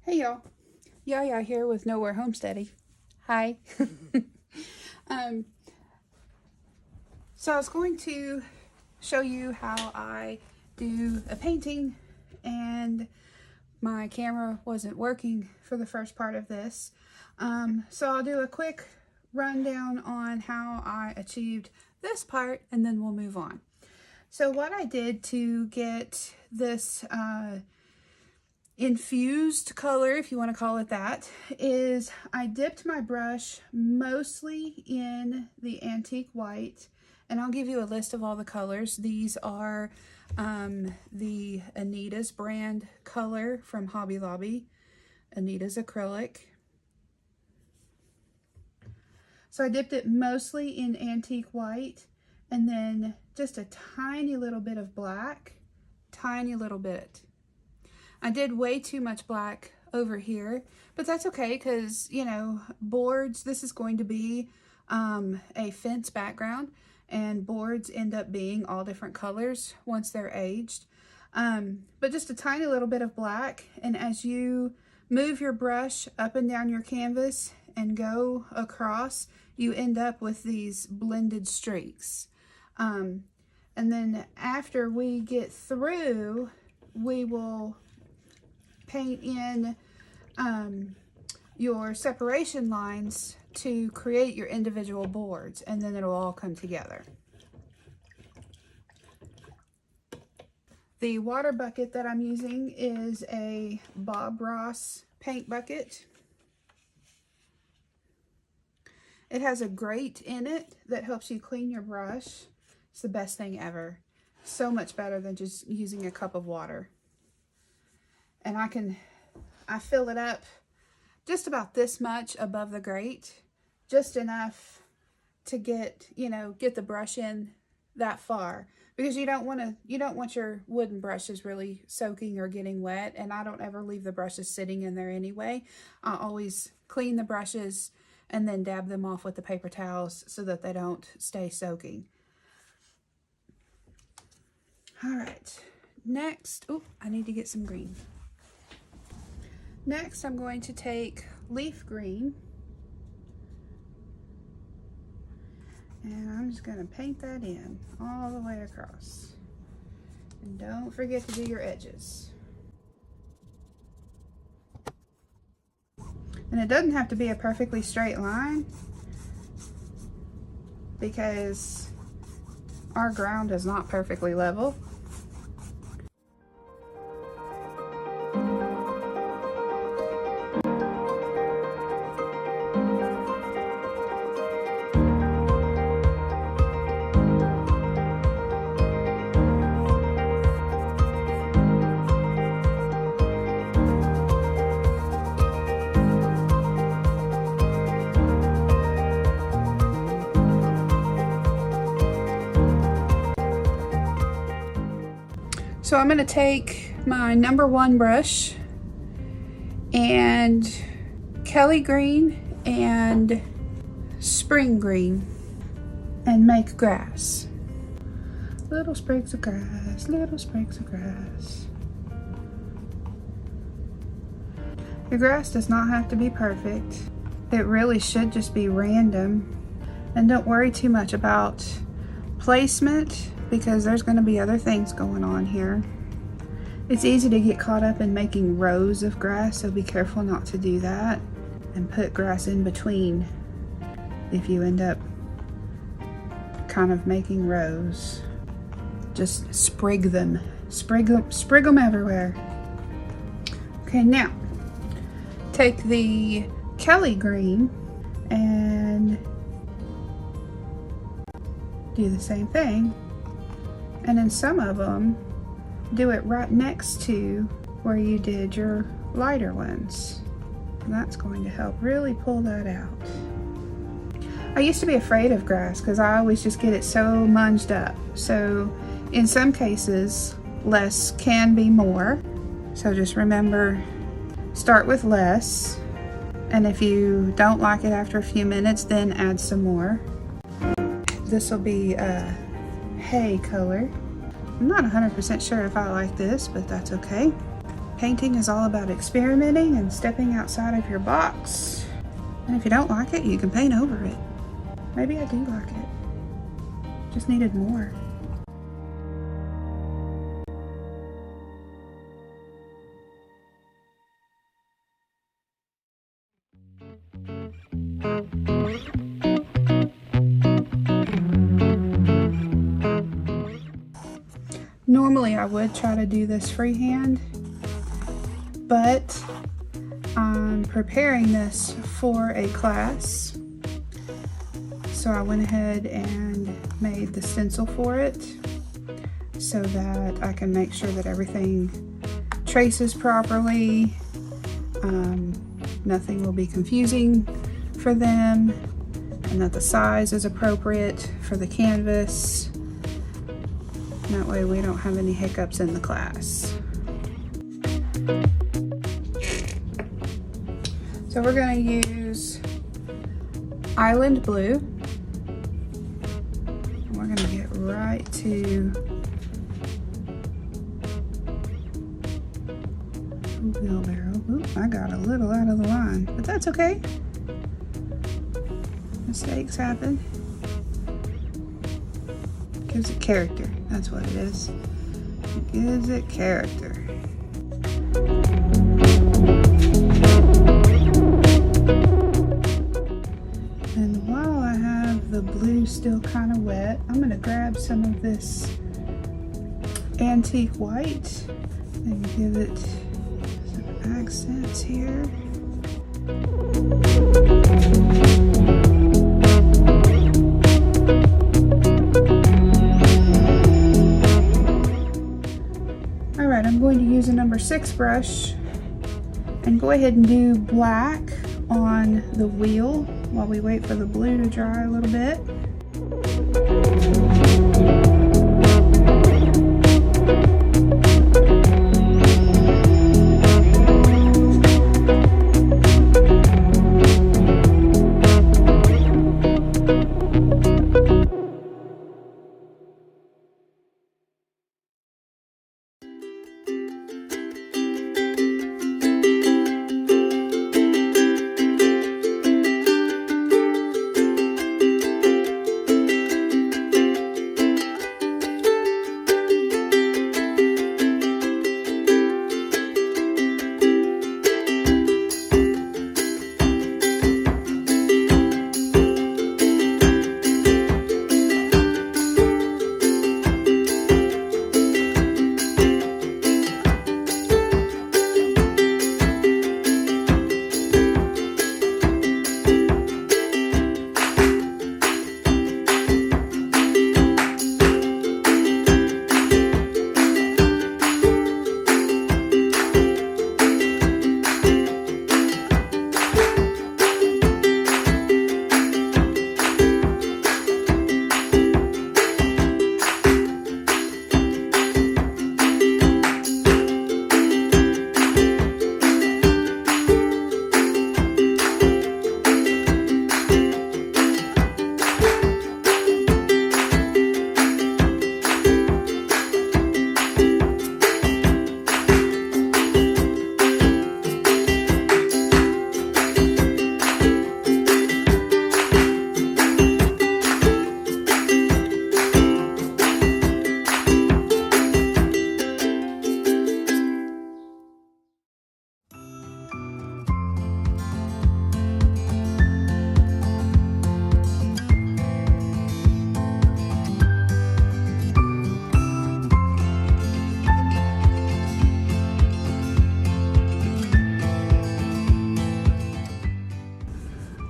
Hey y'all, Yaya here with Nowhere Homesteading. Hi. um, so I was going to show you how I do a painting, and my camera wasn't working for the first part of this. So I'll do a quick rundown on how I achieved this part, and then we'll move on. So what I did to get this infused color, if you want to call it that, is I dipped my brush mostly in the antique white, and I'll give you a list of all the colors. These are the Anita's brand color from Hobby Lobby, Anita's Acrylic. So I dipped it mostly in antique white, and then just a tiny little bit of black, tiny little bit. I did way too much black over here, but that's okay because, you know, boards, this is going to be a fence background, and boards end up being all different colors once they're aged. But just a tiny little bit of black, and as you move your brush up and down your canvas and go across, you end up with these blended streaks. And then after we get through, we will paint in your separation lines to create your individual boards, and then it'll all come together. The water bucket that I'm using is a Bob Ross paint bucket. It has a grate in it that helps you clean your brush. It's the best thing ever. So much better than just using a cup of water. And I fill it up just about this much above the grate, just enough to get the brush in that far, because you don't want your wooden brushes really soaking or getting wet, and I don't ever leave the brushes sitting in there anyway. I always clean the brushes and then dab them off with the paper towels so that they don't stay soaking. All right, next, I need to get some green. Next, I'm going to take leaf green, and I'm just going to paint that in all the way across. And don't forget to do your edges. And it doesn't have to be a perfectly straight line, because our ground is not perfectly level. So I'm going to take my #1 brush and Kelly green and spring green and make grass. Little sprigs of grass, little sprigs of grass. Your grass does not have to be perfect. It really should just be random. And don't worry too much about placement, because there's going to be other things going on here. It's easy to get caught up in making rows of grass, so be careful not to do that, and put grass in between if you end up kind of making rows. Just sprig them everywhere. Okay, now take the Kelly green and do the same thing. And then some of them, do it right next to where you did your lighter ones. And that's going to help really pull that out. I used to be afraid of grass because I always just get it so munged up. So in some cases, less can be more. So just remember, start with less. And if you don't like it after a few minutes, then add some more. This will be hay color. I'm not 100% sure if I like this, but that's okay. Painting is all about experimenting and stepping outside of your box. And if you don't like it, you can paint over it. Maybe I do like it. Just needed more. Normally I would try to do this freehand, but I'm preparing this for a class. So I went ahead and made the stencil for it so that I can make sure that everything traces properly. Nothing will be confusing for them, and that the size is appropriate for the canvas. That way we don't have any hiccups in the class. So we're going to use Island Blue. And we're going to get right to Wheelbarrow. Oop, I got a little out of the line, but that's okay. Mistakes happen. Gives it character. That's what it is. It gives it character. And while I have the blue still kind of wet, I'm going to grab some of this antique white and give it some accents here. Alright, I'm going to use a number 6 brush and go ahead and do black on the wheel while we wait for the blue to dry a little bit.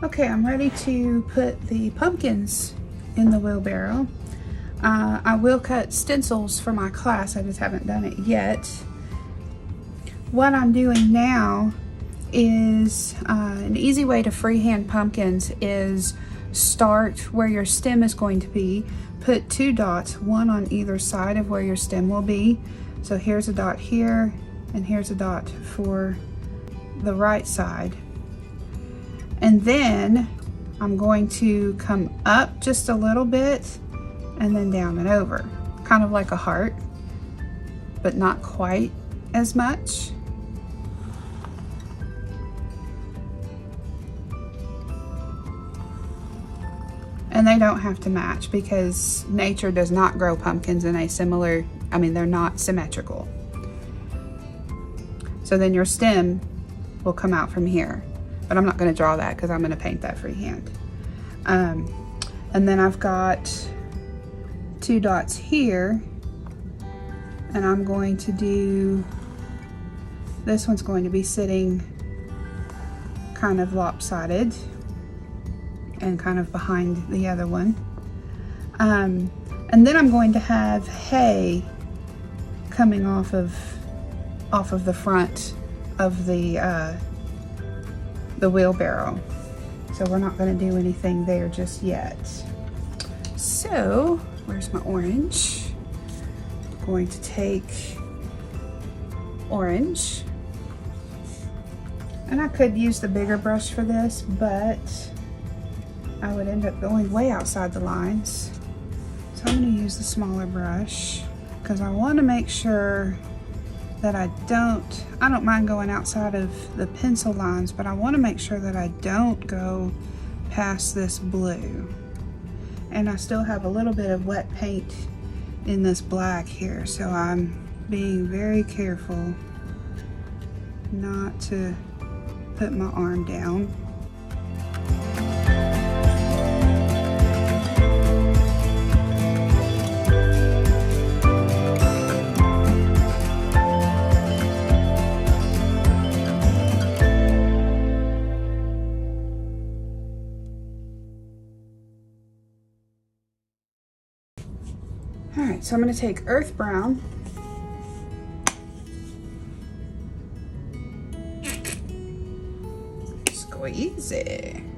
Okay, I'm ready to put the pumpkins in the wheelbarrow. I will cut stencils for my class, I just haven't done it yet. What I'm doing now is an easy way to freehand pumpkins is start where your stem is going to be, put 2 dots, one on either side of where your stem will be. So here's a dot here, and here's a dot for the right side. And then I'm going to come up just a little bit and then down and over, kind of like a heart, but not quite as much. And they don't have to match because nature does not grow pumpkins in a similar, I mean, they're not symmetrical. So then your stem will come out from here, but I'm not going to draw that because I'm going to paint that freehand. And then I've got 2 dots here, and I'm going to do, this one's going to be sitting kind of lopsided and kind of behind the other one. And then I'm going to have hay coming off of the front of the wheelbarrow. So we're not going to do anything there just yet. So where's my orange? I'm going to take orange, and I could use the bigger brush for this, but I would end up going way outside the lines. So I'm going to use the smaller brush because I want to make sure that I don't mind going outside of the pencil lines, but I want to make sure that I don't go past this blue. And I still have a little bit of wet paint in this black here, so I'm being very careful not to put my arm down. All right, so I'm going to take earth brown. Squeezy.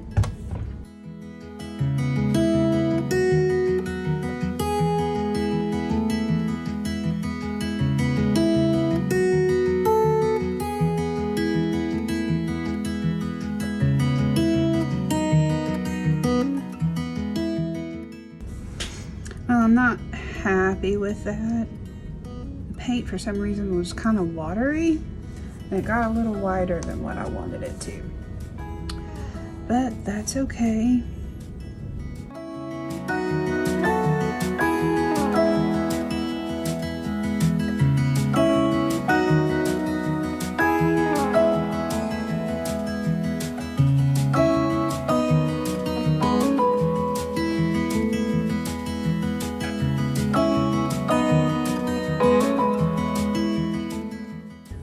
I'm not happy with that. The paint for some reason was kind of watery, and it got a little wider than what I wanted it to. But that's okay.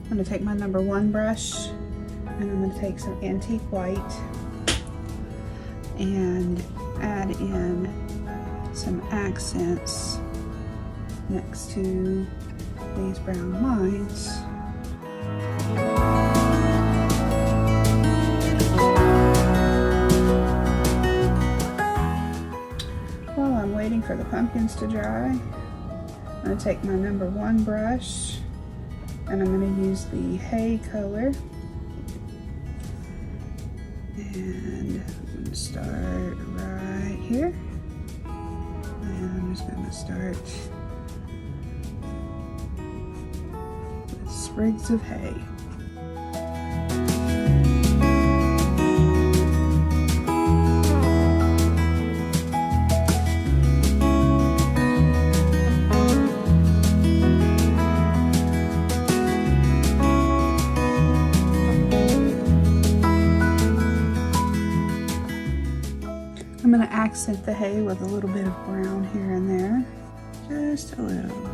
I'm going to take my number 1 brush, and I'm going to take some antique white and add in some accents next to these brown lines. While I'm waiting for the pumpkins to dry, I'm going to take my number 1 brush, and I'm going to use the hay color, and I'm going to start right here, and I'm just going to start with sprigs of hay. I'm going to accent the hay with a little bit of brown here and there, just a little bit.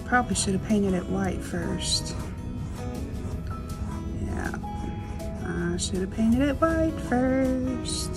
Probably should have painted it white first. Yeah, I should have painted it white first.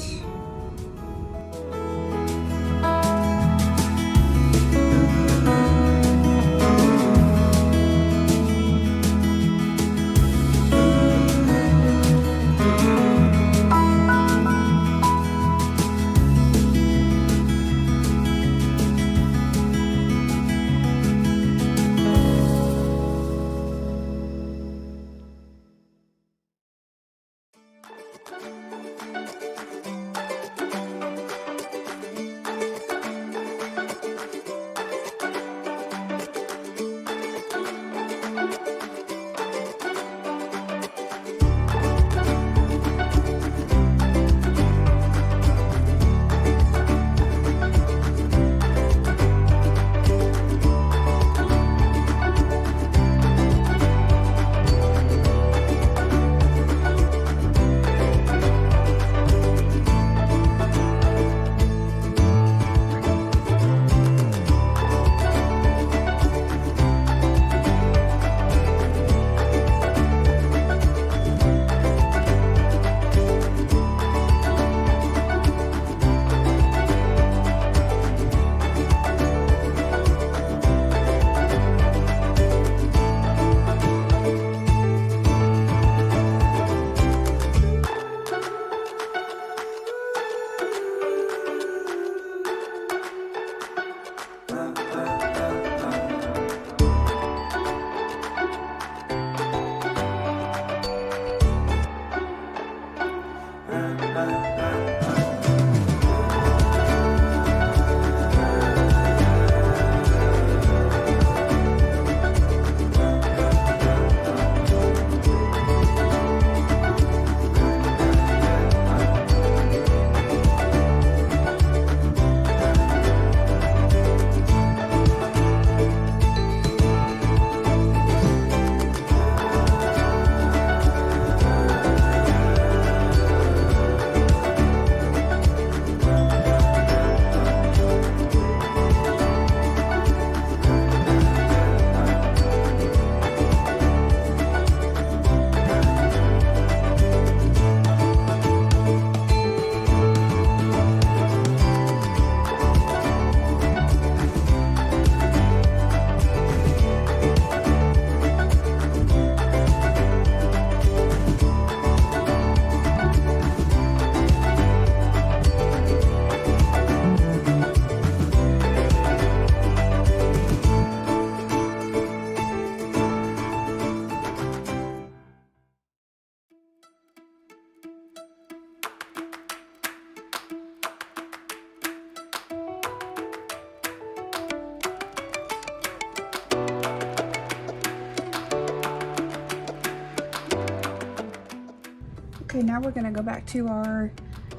Okay, now we're going to go back to our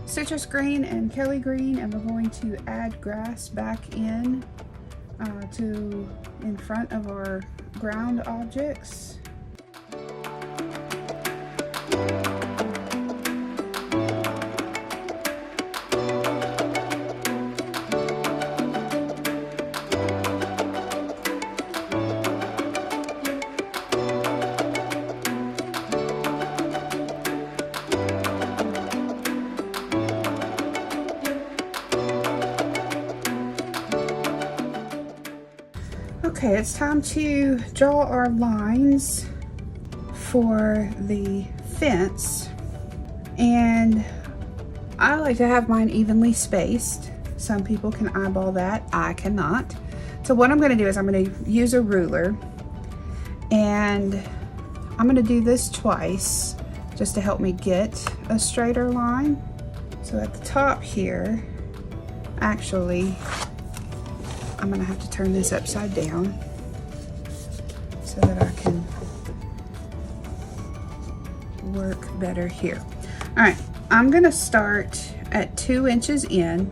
citrus green and Kelly green, and we're going to add grass back in in front of our ground objects. Okay, it's time to draw our lines for the fence, and I like to have mine evenly spaced. Some people can eyeball that, I cannot. So what I'm going to do is I'm going to use a ruler, and I'm going to do this twice just to help me get a straighter line. So at the top here, actually, I'm gonna have to turn this upside down so that I can work better here. All right, I'm gonna start at 2 inches in,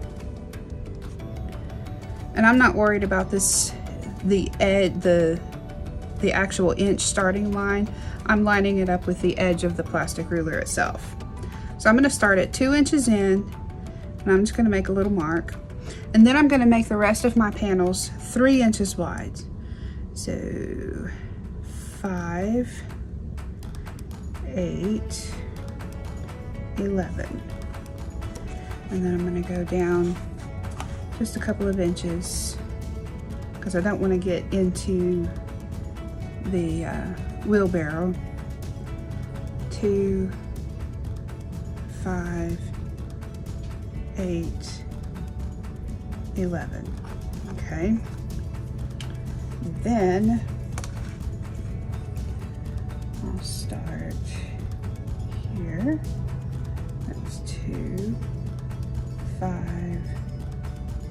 and I'm not worried about this, the actual inch starting line. I'm lining it up with the edge of the plastic ruler itself. So I'm gonna start at 2 inches in, and I'm just gonna make a little mark. And then I'm going to make the rest of my panels 3 inches wide. So 5, 8, 11. And then I'm going to go down just a couple of inches because I don't want to get into the wheelbarrow. 2, 5, 8, 11. Okay, then I'll start here. That's 2, 5,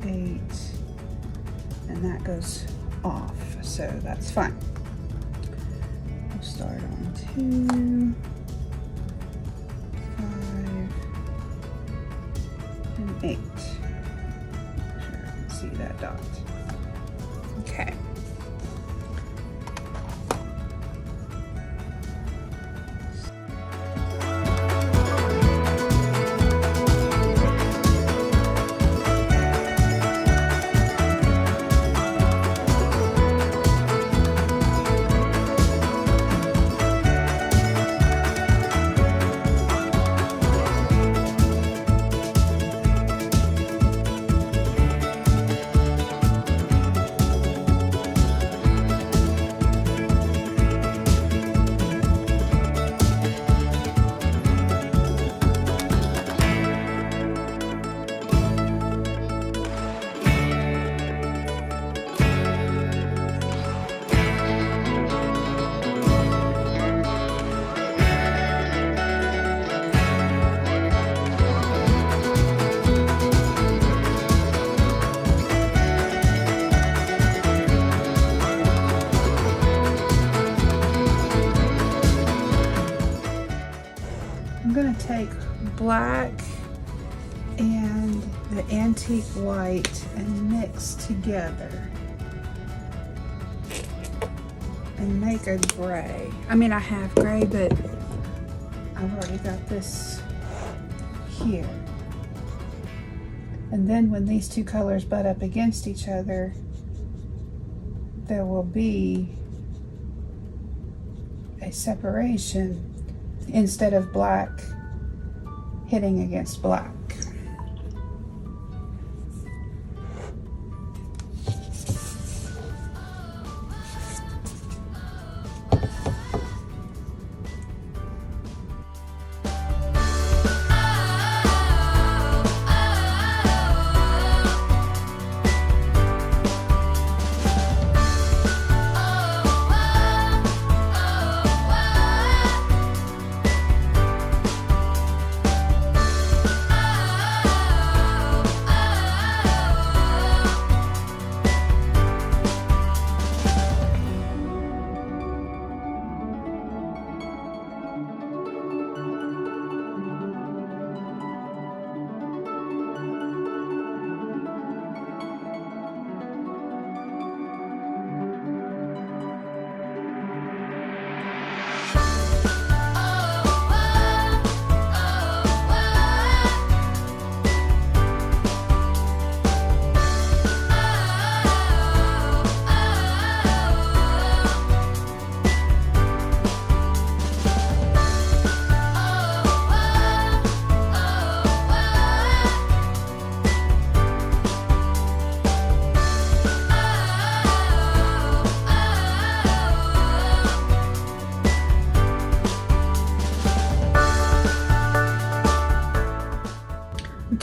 8, and that goes off, so that's fine. I'll start on 2, 5, and 8. See that dot. Okay. I'm going to take black and the antique white and mix together and make a gray. I mean, I have gray, but I've already got this here. And then when these two colors butt up against each other, there will be a separation instead of black hitting against black.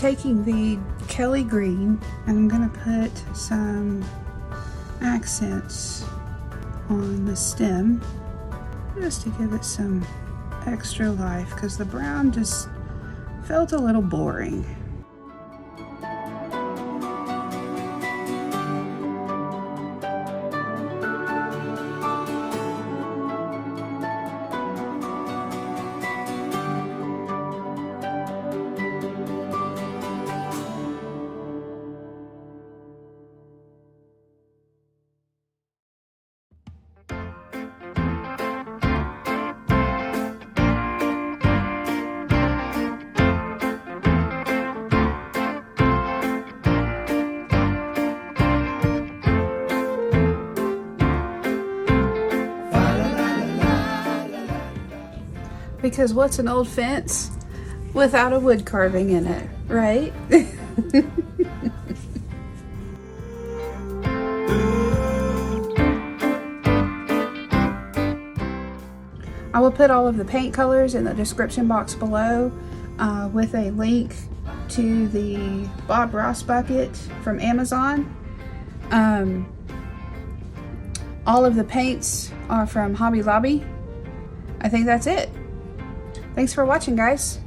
taking the Kelly green and I'm gonna put some accents on the stem just to give it some extra life, because the brown just felt a little boring. Because what's an old fence without a wood carving in it, right? I will put all of the paint colors in the description box below with a link to the Bob Ross bucket from Amazon. All of the paints are from Hobby Lobby. I think that's it. Thanks for watching, guys.